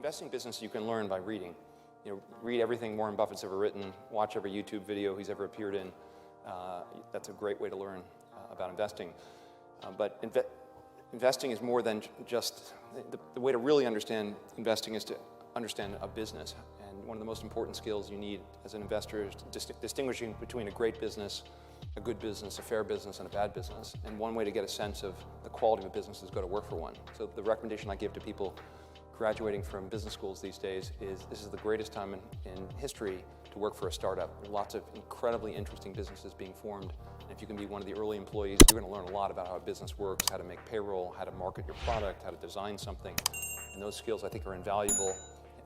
Investing business you can learn by reading. Read everything Warren Buffett's ever written, watch every YouTube video he's ever appeared in. That's a great way to learn about investing. But investing is more than just, the way to really understand investing is to understand a business. And one of the most important skills you need as an investor is distinguishing between a great business, a good business, a fair business, and a bad business. And one way to get a sense of the quality of a business is go to work for one. So the recommendation I give to people graduating from business schools these days is this is the greatest time in history to work for a startup. There are lots of incredibly interesting businesses being formed. And if you can be one of the early employees, you're going to learn a lot about how a business works, how to make payroll, how to market your product, how to design something. And those skills I think are invaluable.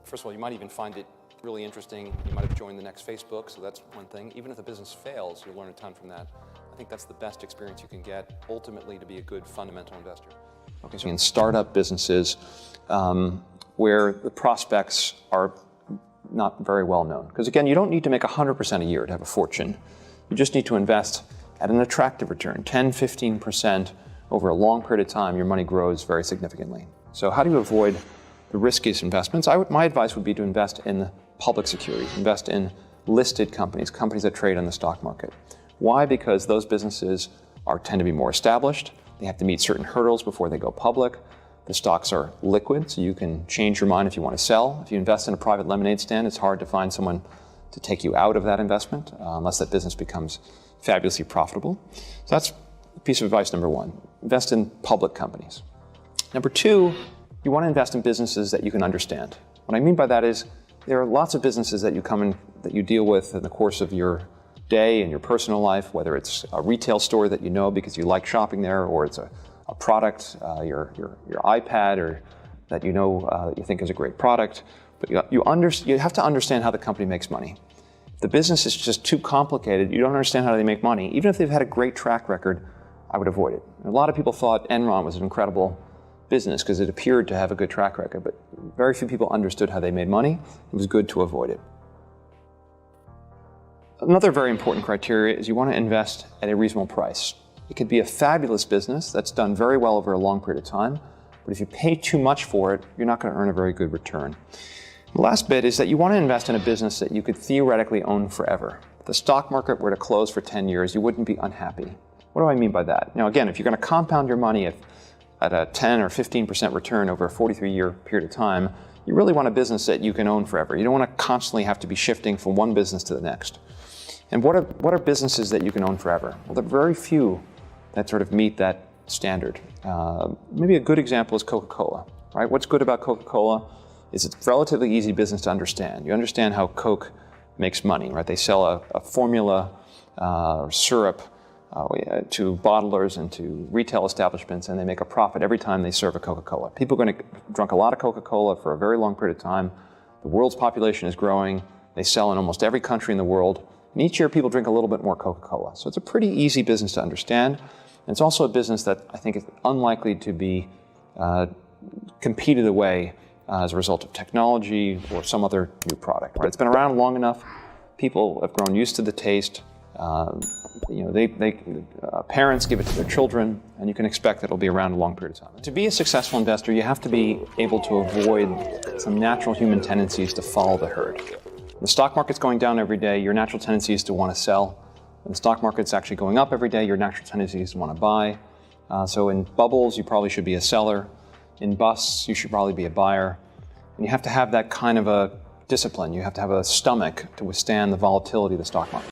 First of all, you might even find it really interesting. You might have joined the next Facebook, so that's one thing. Even if the business fails, you'll learn a ton from that. I think that's the best experience you can get, ultimately, to be a good fundamental investor. Okay, so in startup businesses, where the prospects are not very well known. Because again, you don't need to make 100% a year to have a fortune. You just need to invest at an attractive return, 10, 15% over a long period of time. Your money grows very significantly. So how do you avoid the riskiest investments? My advice would be to invest in public securities, invest in listed companies, companies that trade on the stock market. Why? Because those businesses tend to be more established. They have to meet certain hurdles before they go public. The stocks are liquid, so you can change your mind if you want to sell. If you invest in a private lemonade stand, it's hard to find someone to take you out of that investment unless that business becomes fabulously profitable. So that's piece of advice number one. Invest in public companies. Number two, you want to invest in businesses that you can understand. What I mean by that is there are lots of businesses that you deal with in the course of your day and your personal life, whether it's a retail store that you know because you like shopping there, or it's a product, your iPad, or that you know that you think is a great product. But you have to understand how the company makes money. If the business is just too complicated, you don't understand how they make money, even if they've had a great track record, I would avoid it. And a lot of people thought Enron was an incredible business because it appeared to have a good track record, but very few people understood how they made money. It was good to avoid it. Another very important criteria is you want to invest at a reasonable price. It could be a fabulous business that's done very well over a long period of time, but if you pay too much for it, you're not going to earn a very good return. The last bit is that you want to invest in a business that you could theoretically own forever. If the stock market were to close for 10 years, you wouldn't be unhappy. What do I mean by that? Now again, if you're going to compound your money at a 10 or 15% return over a 43-year period of time, you really want a business that you can own forever. You don't want to constantly have to be shifting from one business to the next. And what are businesses that you can own forever? Well, there are very few that sort of meet that standard. Maybe a good example is Coca-Cola, right? What's good about Coca-Cola is it's a relatively easy business to understand. You understand how Coke makes money, right? They sell a formula or syrup to bottlers and to retail establishments, and they make a profit every time they serve a Coca-Cola. People are going to drink a lot of Coca-Cola for a very long period of time. The world's population is growing. They sell in almost every country in the world. And each year people drink a little bit more Coca-Cola. So it's a pretty easy business to understand. And it's also a business that I think is unlikely to be competed away as a result of technology or some other new product. Right? It's been around long enough. People have grown used to the taste. Parents give it to their children, and you can expect that it'll be around a long period of time. To be a successful investor, you have to be able to avoid some natural human tendencies to follow the herd. When the stock market's going down every day, your natural tendency is to want to sell. When the stock market's actually going up every day, your natural tendency is to want to buy. So in bubbles, you probably should be a seller. In busts, you should probably be a buyer. And you have to have that kind of a discipline. You have to have a stomach to withstand the volatility of the stock market.